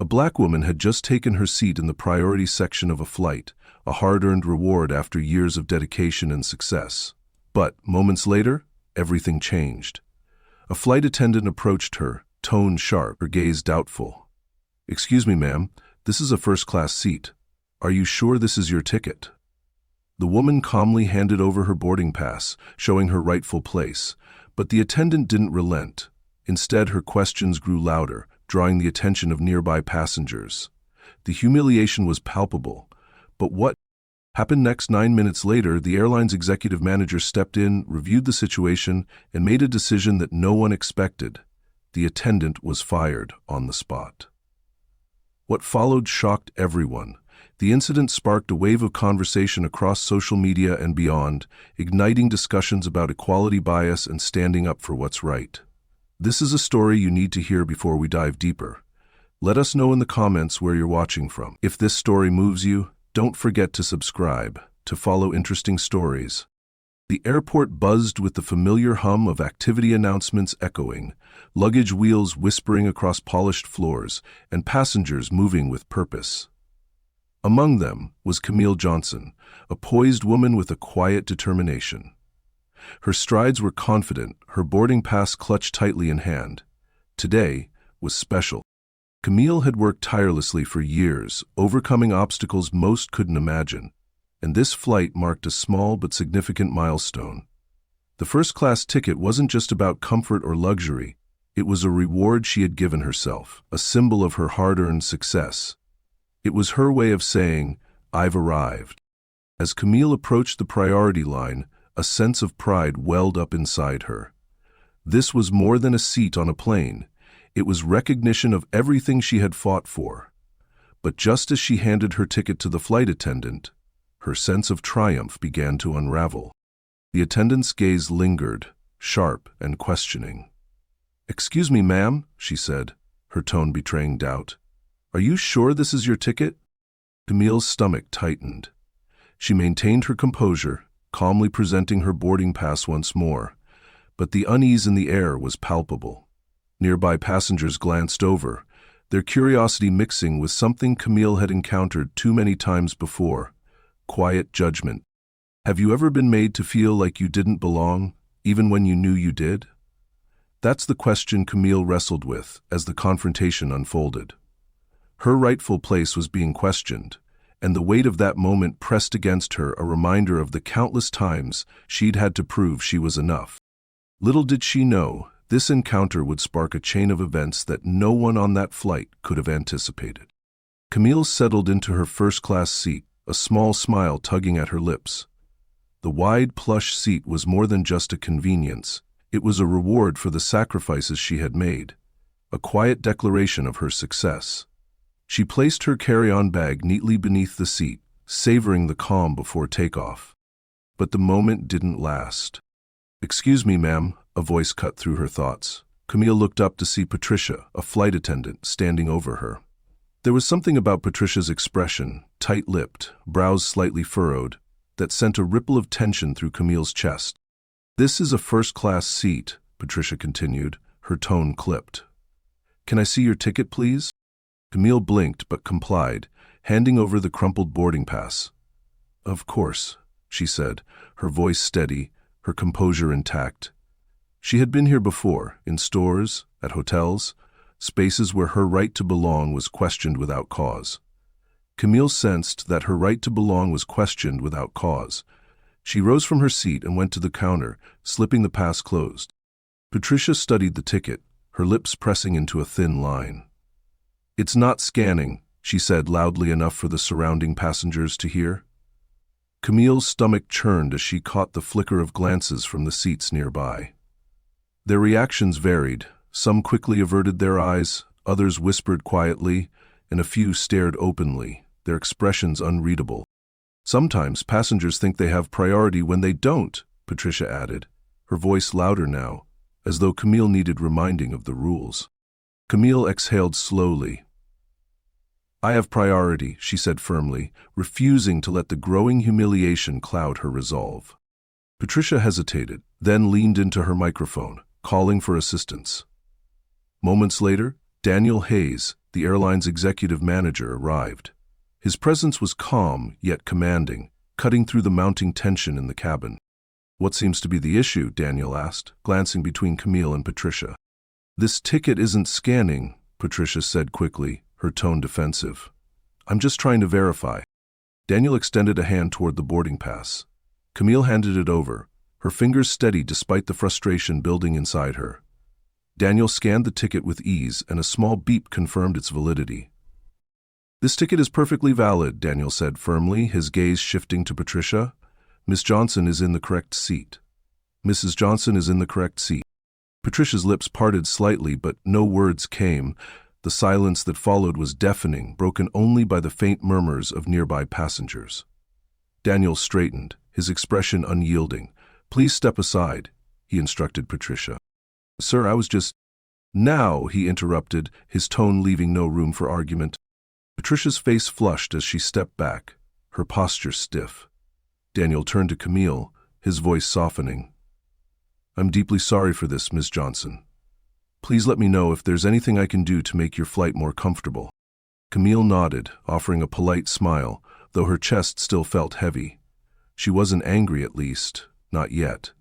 black woman had just taken her seat in the priority section of a flight, a hard-earned reward after years of dedication and success. But, moments later, everything changed. A flight attendant approached her, tone sharp, her gaze doubtful. "Excuse me, ma'am, this is a first-class seat. Are you sure this is your ticket?" The woman calmly handed over her boarding pass, showing her rightful place, but the attendant didn't relent. Instead, her questions grew louder, drawing the attention of nearby passengers. The humiliation was palpable, but what happened next? 9 minutes later, the airline's executive manager stepped in, reviewed the situation, and made a decision that no one expected. The attendant was fired on the spot. What followed shocked everyone. The incident sparked a wave of conversation across social media and beyond, igniting discussions about equality bias and standing up for what's right. This is a story you need to hear before we dive deeper. Let us know in the comments where you're watching from. If this story moves you, don't forget to subscribe to follow interesting stories. The airport buzzed with the familiar hum of activity announcements echoing, luggage wheels whispering across polished floors, and passengers moving with purpose. Among them was Camille Johnson, a poised woman with a quiet determination. Her strides were confident, her boarding pass clutched tightly in hand. Today was special. Camille had worked tirelessly for years, overcoming obstacles most couldn't imagine, and this flight marked a small but significant milestone. The first-class ticket wasn't just about comfort or luxury, it was a reward she had given herself, a symbol of her hard-earned success. It was her way of saying, "I've arrived." As Camille approached the priority line, a sense of pride welled up inside her. This was more than a seat on a plane. It was recognition of everything she had fought for. But just as she handed her ticket to the flight attendant, her sense of triumph began to unravel. The attendant's gaze lingered, sharp and questioning. "Excuse me, ma'am," she said, her tone betraying doubt. "Are you sure this is your ticket?" Camille's stomach tightened. She maintained her composure, calmly presenting her boarding pass once more, but the unease in the air was palpable. Nearby passengers glanced over, their curiosity mixing with something Camille had encountered too many times before: quiet judgment. Have you ever been made to feel like you didn't belong, even when you knew you did? That's the question Camille wrestled with as the confrontation unfolded. Her rightful place was being questioned, and the weight of that moment pressed against her, a reminder of the countless times she'd had to prove she was enough. Little did she know, this encounter would spark a chain of events that no one on that flight could have anticipated. Camille settled into her first-class seat, a small smile tugging at her lips. The wide plush seat was more than just a convenience. It was a reward for the sacrifices she had made, a quiet declaration of her success. She placed her carry-on bag neatly beneath the seat, savoring the calm before takeoff. But the moment didn't last. "Excuse me, ma'am," a voice cut through her thoughts. Camille looked up to see Patricia, a flight attendant, standing over her. There was something about Patricia's expression, tight-lipped, brows slightly furrowed, that sent a ripple of tension through Camille's chest. "This is a first-class seat," Patricia continued, her tone clipped. "Can I see your ticket, please?" Camille blinked but complied, handing over the crumpled boarding pass. "Of course," she said, her voice steady, her composure intact. She had been here before, in stores, at hotels, spaces where her right to belong was questioned without cause. Camille sensed that her right to belong was questioned without cause. She rose from her seat and went to the counter, slipping the pass closed. Patricia studied the ticket, her lips pressing into a thin line. "It's not scanning," she said loudly enough for the surrounding passengers to hear. Camille's stomach churned as she caught the flicker of glances from the seats nearby. Their reactions varied. Some quickly averted their eyes, others whispered quietly, and a few stared openly, their expressions unreadable. "Sometimes passengers think they have priority when they don't," Patricia added, her voice louder now, as though Camille needed reminding of the rules. Camille exhaled slowly. "I have priority," she said firmly, refusing to let the growing humiliation cloud her resolve. Patricia hesitated, then leaned into her microphone, calling for assistance. Moments later, Daniel Hayes, the airline's executive manager, arrived. His presence was calm, yet commanding, cutting through the mounting tension in the cabin. "What seems to be the issue?" Daniel asked, glancing between Camille and Patricia. "This ticket isn't scanning," Patricia said quickly, her tone defensive. "I'm just trying to verify." Daniel extended a hand toward the boarding pass. Camille handed it over, her fingers steady despite the frustration building inside her. Daniel scanned the ticket with ease, and a small beep confirmed its validity. "This ticket is perfectly valid," Daniel said firmly, his gaze shifting to Patricia. "Miss Johnson is in the correct seat." "Mrs. Johnson is in the correct seat." Patricia's lips parted slightly, but no words came. The silence that followed was deafening, broken only by the faint murmurs of nearby passengers. Daniel straightened, his expression unyielding. "Please step aside," he instructed Patricia. "Sir, I was just—" "Now," he interrupted, his tone leaving no room for argument. Patricia's face flushed as she stepped back, her posture stiff. Daniel turned to Camille, his voice softening. "I'm deeply sorry for this, Miss Johnson. Please let me know if there's anything I can do to make your flight more comfortable." Camille nodded, offering a polite smile, though her chest still felt heavy. She wasn't angry, at least, not yet.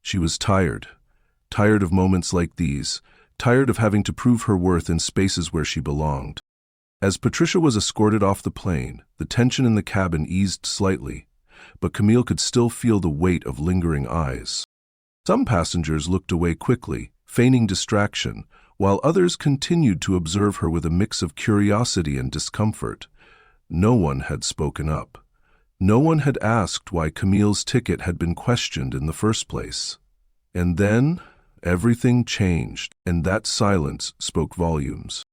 She was tired of moments like these, tired of having to prove her worth in spaces where she belonged. As Patricia was escorted off the plane, the tension in the cabin eased slightly, but Camille could still feel the weight of lingering eyes. Some passengers looked away quickly, feigning distraction, while others continued to observe her with a mix of curiosity and discomfort. No one had spoken up. No one had asked why Camille's ticket had been questioned in the first place. And then, everything changed, and that silence spoke volumes.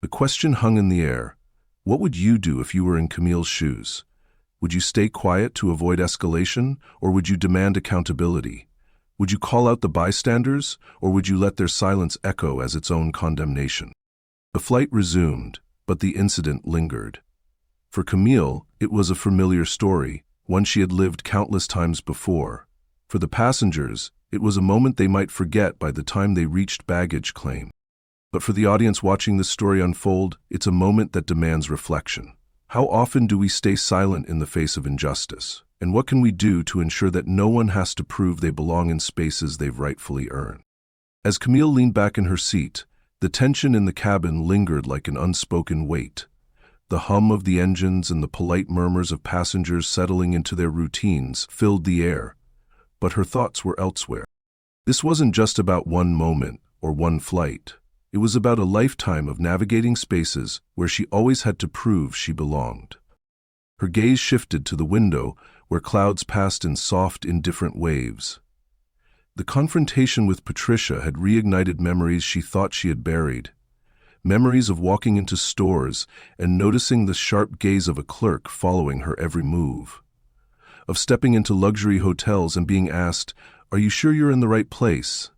The question hung in the air. What would you do if you were in Camille's shoes? Would you stay quiet to avoid escalation, or would you demand accountability? Would you call out the bystanders, or would you let their silence echo as its own condemnation? The flight resumed, but the incident lingered. For Camille, it was a familiar story, one she had lived countless times before. For the passengers, it was a moment they might forget by the time they reached baggage claim. But for the audience watching this story unfold, it's a moment that demands reflection. How often do we stay silent in the face of injustice? And what can we do to ensure that no one has to prove they belong in spaces they've rightfully earned? As Camille leaned back in her seat, the tension in the cabin lingered like an unspoken weight. The hum of the engines and the polite murmurs of passengers settling into their routines filled the air, but her thoughts were elsewhere. This wasn't just about one moment or one flight. It was about a lifetime of navigating spaces where she always had to prove she belonged. Her gaze shifted to the window, where clouds passed in soft, indifferent waves. The confrontation with Patricia had reignited memories she thought she had buried. Memories of walking into stores and noticing the sharp gaze of a clerk following her every move. Of stepping into luxury hotels and being asked, "Are you sure you're in the right place?"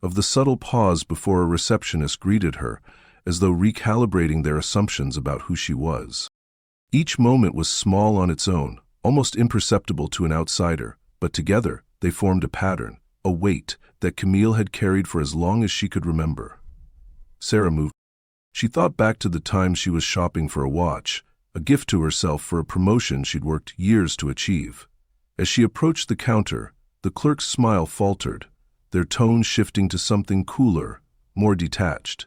Of the subtle pause before a receptionist greeted her, as though recalibrating their assumptions about who she was. Each moment was small on its own, almost imperceptible to an outsider, but together they formed a pattern, a weight that Camille had carried for as long as she could remember. Sarah moved. She thought back to the time she was shopping for a watch, a gift to herself for a promotion she'd worked years to achieve. As she approached the counter, the clerk's smile faltered, their tone shifting to something cooler, more detached.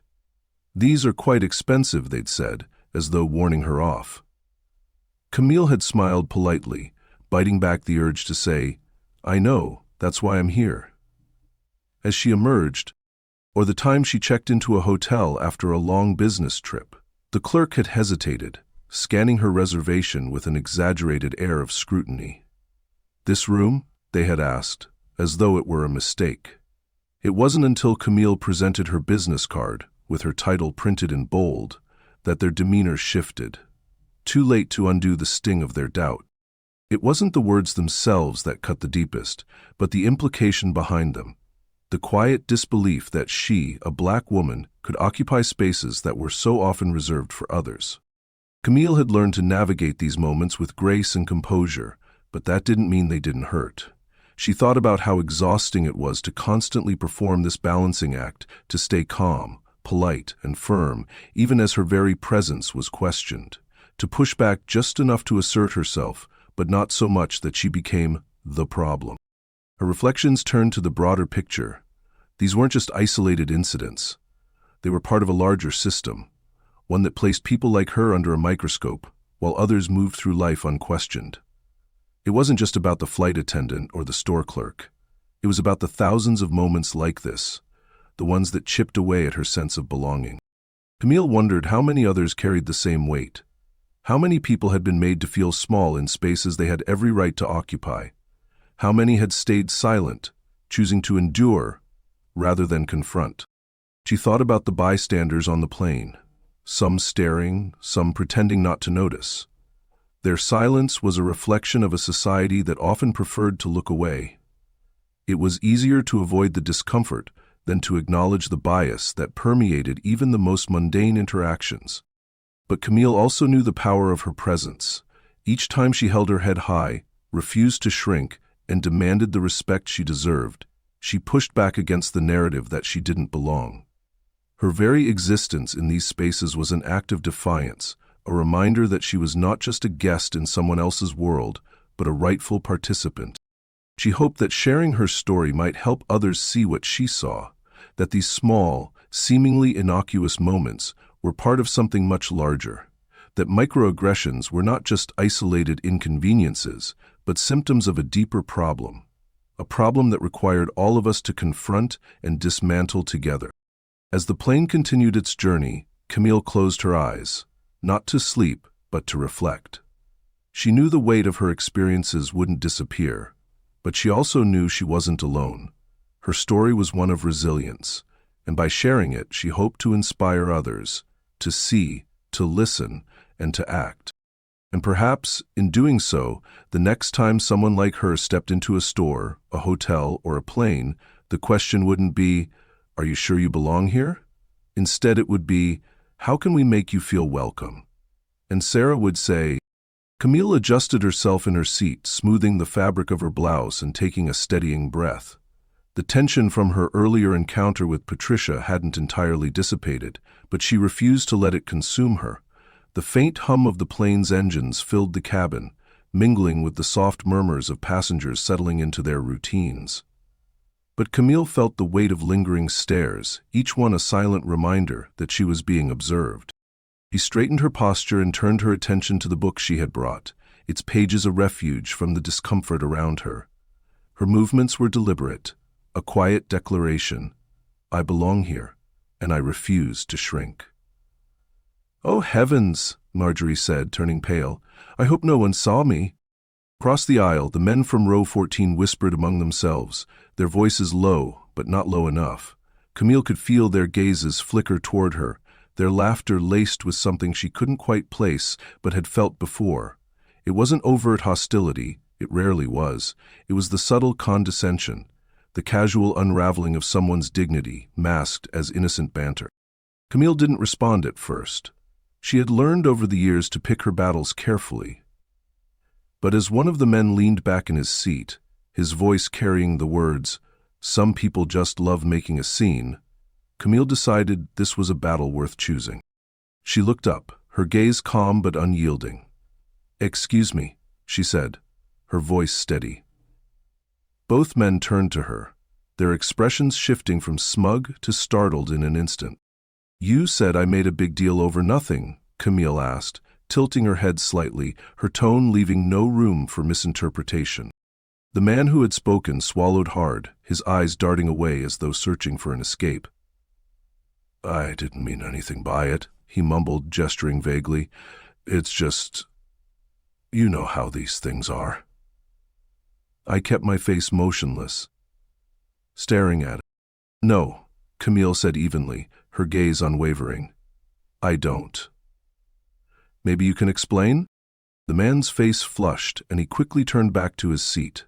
"These are quite expensive," they'd said, as though warning her off. Camille had smiled politely, biting back the urge to say, "I know, that's why I'm here." As she emerged, or the time she checked into a hotel after a long business trip, the clerk had hesitated, scanning her reservation with an exaggerated air of scrutiny. "This room?" they had asked, as though it were a mistake. It wasn't until Camille presented her business card, with her title printed in bold, that their demeanor shifted. Too late to undo the sting of their doubt. It wasn't the words themselves that cut the deepest, but the implication behind them. The quiet disbelief that she, a black woman, could occupy spaces that were so often reserved for others. Camille had learned to navigate these moments with grace and composure, but that didn't mean they didn't hurt. She thought about how exhausting it was to constantly perform this balancing act, to stay calm, polite and firm, even as her very presence was questioned, to push back just enough to assert herself, but not so much that she became the problem. Her reflections turned to the broader picture. These weren't just isolated incidents. They were part of a larger system, one that placed people like her under a microscope, while others moved through life unquestioned. It wasn't just about the flight attendant or the store clerk. It was about the thousands of moments like this, the ones that chipped away at her sense of belonging. Camille wondered how many others carried the same weight. How many people had been made to feel small in spaces they had every right to occupy? How many had stayed silent, choosing to endure rather than confront? She thought about the bystanders on the plane, some staring, some pretending not to notice. Their silence was a reflection of a society that often preferred to look away. It was easier to avoid the discomfort than to acknowledge the bias that permeated even the most mundane interactions. But Camille also knew the power of her presence. Each time she held her head high, refused to shrink, and demanded the respect she deserved, she pushed back against the narrative that she didn't belong. Her very existence in these spaces was an act of defiance, a reminder that she was not just a guest in someone else's world, but a rightful participant. She hoped that sharing her story might help others see what she saw, that these small, seemingly innocuous moments were part of something much larger, that microaggressions were not just isolated inconveniences, but symptoms of a deeper problem, a problem that required all of us to confront and dismantle together. As the plane continued its journey, Camille closed her eyes, not to sleep, but to reflect. She knew the weight of her experiences wouldn't disappear, but she also knew she wasn't alone. Her story was one of resilience, and by sharing it, she hoped to inspire others to see, to listen, and to act. And perhaps, in doing so, the next time someone like her stepped into a store, a hotel, or a plane, the question wouldn't be, "Are you sure you belong here?" Instead, it would be, "How can we make you feel welcome?" And Sarah would say, Camille adjusted herself in her seat, smoothing the fabric of her blouse and taking a steadying breath. The tension from her earlier encounter with Patricia hadn't entirely dissipated, but she refused to let it consume her. The faint hum of the plane's engines filled the cabin, mingling with the soft murmurs of passengers settling into their routines. But Camille felt the weight of lingering stares, each one a silent reminder that she was being observed. She straightened her posture and turned her attention to the book she had brought, its pages a refuge from the discomfort around her. Her movements were deliberate, a quiet declaration, "I belong here, and I refuse to shrink." "Oh heavens," Marjorie said, turning pale. "I hope no one saw me." Across the aisle, the men from row 14 whispered among themselves, their voices low, but not low enough. Camille could feel their gazes flicker toward her, their laughter laced with something she couldn't quite place but had felt before. It wasn't overt hostility, it rarely was. It was the subtle condescension, the casual unraveling of someone's dignity, masked as innocent banter. Camille didn't respond at first. She had learned over the years to pick her battles carefully. But as one of the men leaned back in his seat, his voice carrying the words, "Some people just love making a scene," Camille decided this was a battle worth choosing. She looked up, her gaze calm but unyielding. "Excuse me," she said, her voice steady. Both men turned to her, their expressions shifting from smug to startled in an instant. "You said I made a big deal over nothing," Camille asked, tilting her head slightly, her tone leaving no room for misinterpretation. The man who had spoken swallowed hard, his eyes darting away as though searching for an escape. "I didn't mean anything by it," he mumbled, gesturing vaguely. "It's just, you know how these things are." I kept my face motionless, staring at it. "No," Camille said evenly, her gaze unwavering. "I don't." "Maybe you can explain?" The man's face flushed, and he quickly turned back to his seat.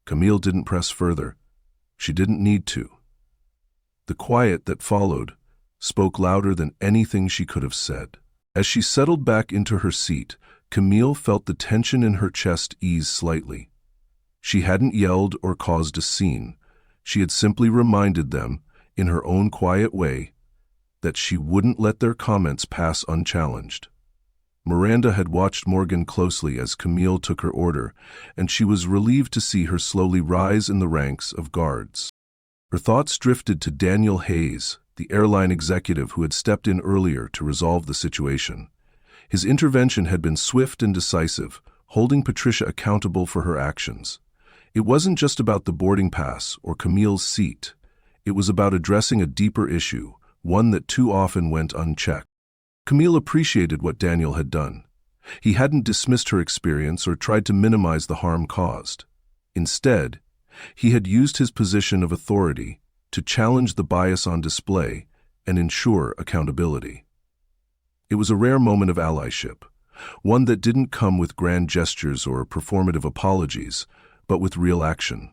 Camille didn't press further. She didn't need to. The quiet that followed spoke louder than anything she could have said. As she settled back into her seat, Camille felt the tension in her chest ease slightly. She hadn't yelled or caused a scene. She had simply reminded them, in her own quiet way, that she wouldn't let their comments pass unchallenged. Miranda had watched Morgan closely as Camille took her order, and she was relieved to see her slowly rise in the ranks of guards. Her thoughts drifted to Daniel Hayes, the airline executive who had stepped in earlier to resolve the situation. His intervention had been swift and decisive, holding Patricia accountable for her actions. It wasn't just about the boarding pass or Camille's seat. It was about addressing a deeper issue, one that too often went unchecked. Camille appreciated what Daniel had done. He hadn't dismissed her experience or tried to minimize the harm caused. Instead, he had used his position of authority to challenge the bias on display and ensure accountability. It was a rare moment of allyship, one that didn't come with grand gestures or performative apologies, but with real action.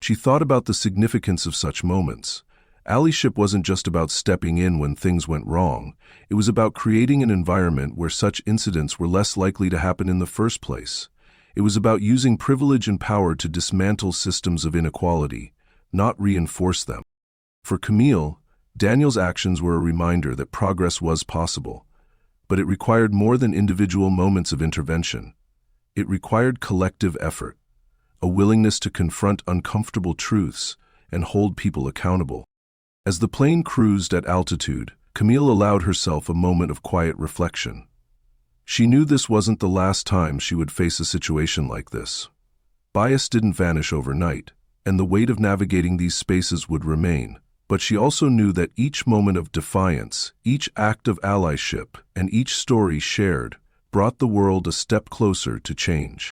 She thought about the significance of such moments. Allyship wasn't just about stepping in when things went wrong. It was about creating an environment where such incidents were less likely to happen in the first place. It was about using privilege and power to dismantle systems of inequality, not reinforce them. For Camille, Daniel's actions were a reminder that progress was possible, but it required more than individual moments of intervention. It required collective effort, a willingness to confront uncomfortable truths and hold people accountable. As the plane cruised at altitude, Camille allowed herself a moment of quiet reflection. She knew this wasn't the last time she would face a situation like this. Bias didn't vanish overnight, and the weight of navigating these spaces would remain, but she also knew that each moment of defiance, each act of allyship, and each story shared brought the world a step closer to change.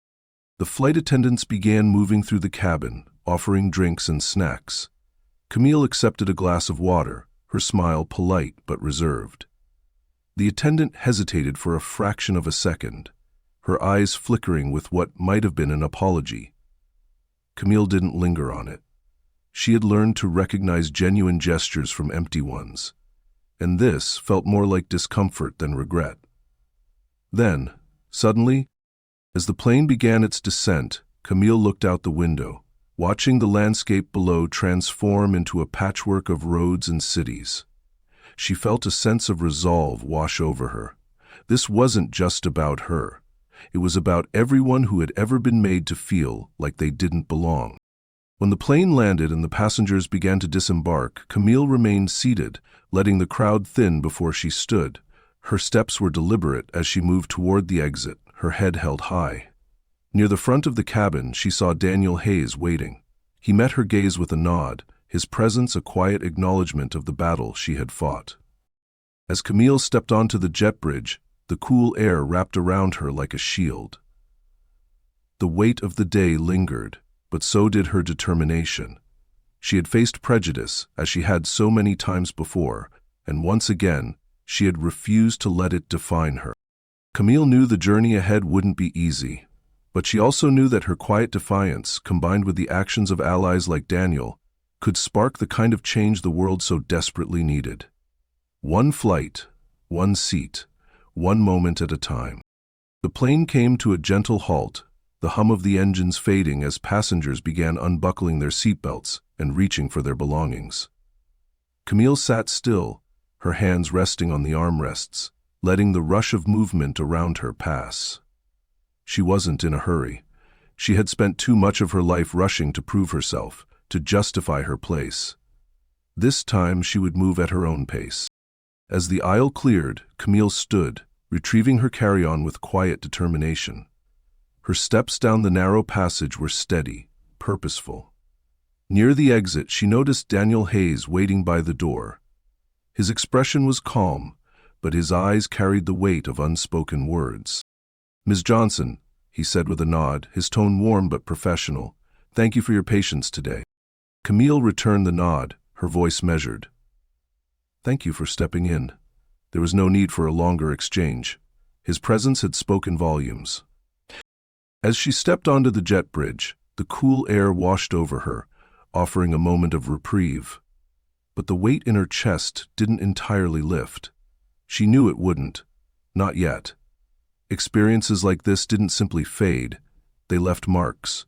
The flight attendants began moving through the cabin, offering drinks and snacks. Camille accepted a glass of water, her smile polite but reserved. The attendant hesitated for a fraction of a second, her eyes flickering with what might have been an apology. Camille didn't linger on it. She had learned to recognize genuine gestures from empty ones, and this felt more like discomfort than regret. Then, suddenly, as the plane began its descent, Camille looked out the window, watching the landscape below transform into a patchwork of roads and cities. She felt a sense of resolve wash over her. This wasn't just about her. It was about everyone who had ever been made to feel like they didn't belong. When the plane landed and the passengers began to disembark, Camille remained seated, letting the crowd thin before she stood. Her steps were deliberate as she moved toward the exit, her head held high. Near the front of the cabin, she saw Daniel Hayes waiting. He met her gaze with a nod, his presence a quiet acknowledgement of the battle she had fought. As Camille stepped onto the jet bridge, the cool air wrapped around her like a shield. The weight of the day lingered, but so did her determination. She had faced prejudice, as she had so many times before, and once again, she had refused to let it define her. Camille knew the journey ahead wouldn't be easy, but she also knew that her quiet defiance, combined with the actions of allies like Daniel, could spark the kind of change the world so desperately needed. One flight, one seat, one moment at a time. The plane came to a gentle halt, the hum of the engines fading as passengers began unbuckling their seatbelts and reaching for their belongings. Camille sat still, her hands resting on the armrests, letting the rush of movement around her pass. She wasn't in a hurry. She had spent too much of her life rushing to prove herself, to justify her place. This time she would move at her own pace. As the aisle cleared, Camille stood, retrieving her carry-on with quiet determination. Her steps down the narrow passage were steady, purposeful. Near the exit, she noticed Daniel Hayes waiting by the door. His expression was calm, but his eyes carried the weight of unspoken words. "Ms. Johnson," he said with a nod, his tone warm but professional, "thank you for your patience today." Camille returned the nod, her voice measured. "Thank you for stepping in." There was no need for a longer exchange. His presence had spoken volumes. As she stepped onto the jet bridge, the cool air washed over her, offering a moment of reprieve. But the weight in her chest didn't entirely lift. She knew it wouldn't. Not yet. Experiences like this didn't simply fade. They left marks,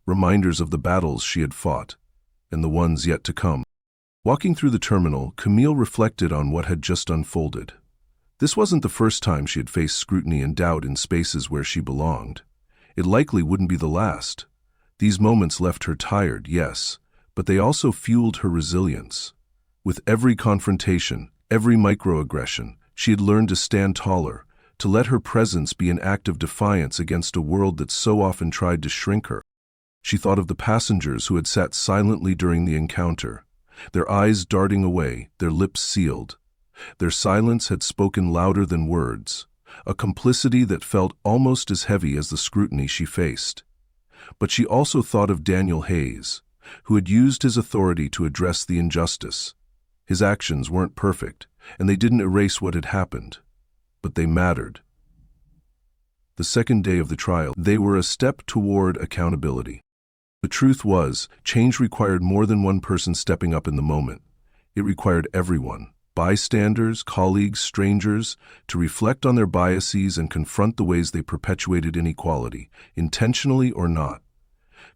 reminders of the battles she had fought, and the ones yet to come. Walking through the terminal, Camille reflected on what had just unfolded. This wasn't the first time she had faced scrutiny and doubt in spaces where she belonged. It likely wouldn't be the last. These moments left her tired, yes, but they also fueled her resilience. With every confrontation, every microaggression, she had learned to stand taller, to let her presence be an act of defiance against a world that so often tried to shrink her. She thought of the passengers who had sat silently during the encounter, their eyes darting away, their lips sealed. Their silence had spoken louder than words, a complicity that felt almost as heavy as the scrutiny she faced. But she also thought of Daniel Hayes, who had used his authority to address the injustice. His actions weren't perfect, and they didn't erase what had happened, but they mattered. The second day of the trial, they were a step toward accountability. The truth was, change required more than one person stepping up in the moment. It required everyone, bystanders, colleagues, strangers, to reflect on their biases and confront the ways they perpetuated inequality, intentionally or not.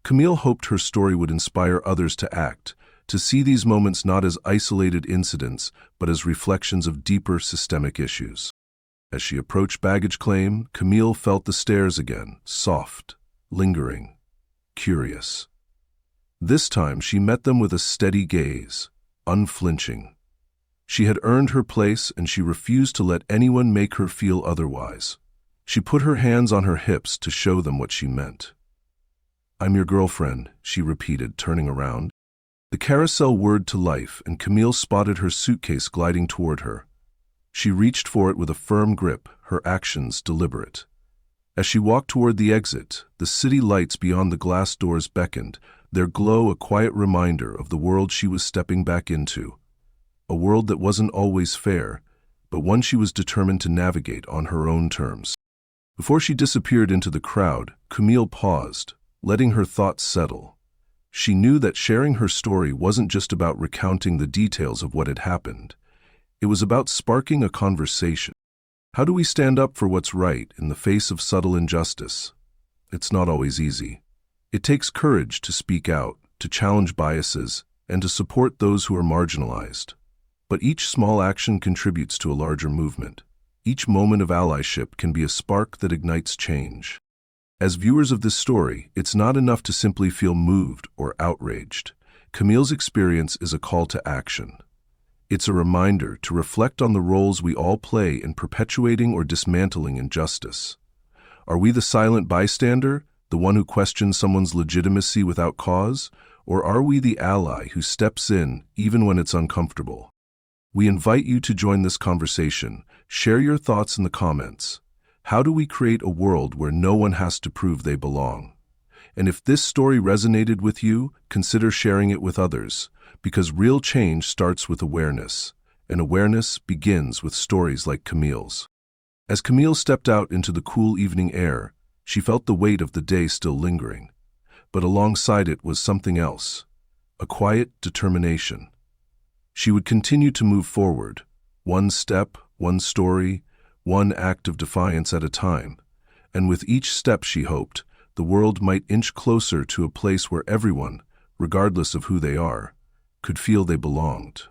Camille hoped her story would inspire others to act, to see these moments not as isolated incidents, but as reflections of deeper systemic issues. As she approached baggage claim, Camille felt the stares again, soft, lingering, curious. This time she met them with a steady gaze, unflinching. She had earned her place, and she refused to let anyone make her feel otherwise. She put her hands on her hips to show them what she meant. "I'm your girlfriend," she repeated, turning around. The carousel whirred to life, and Camille spotted her suitcase gliding toward her. She reached for it with a firm grip, her actions deliberate. As she walked toward the exit, the city lights beyond the glass doors beckoned, their glow a quiet reminder of the world she was stepping back into. A world that wasn't always fair, but one she was determined to navigate on her own terms. Before she disappeared into the crowd, Camille paused, letting her thoughts settle. She knew that sharing her story wasn't just about recounting the details of what had happened. It was about sparking a conversation. How do we stand up for what's right in the face of subtle injustice? It's not always easy. It takes courage to speak out, to challenge biases, and to support those who are marginalized. But each small action contributes to a larger movement. Each moment of allyship can be a spark that ignites change. As viewers of this story, it's not enough to simply feel moved or outraged. Camille's experience is a call to action. It's a reminder to reflect on the roles we all play in perpetuating or dismantling injustice. Are we the silent bystander, the one who questions someone's legitimacy without cause, or are we the ally who steps in even when it's uncomfortable? We invite you to join this conversation. Share your thoughts in the comments. How do we create a world where no one has to prove they belong? And if this story resonated with you, consider sharing it with others, because real change starts with awareness, and awareness begins with stories like Camille's. As Camille stepped out into the cool evening air, she felt the weight of the day still lingering. But alongside it was something else, a quiet determination. She would continue to move forward, one step, one story, one act of defiance at a time, and with each step, she hoped, the world might inch closer to a place where everyone, regardless of who they are, could feel they belonged.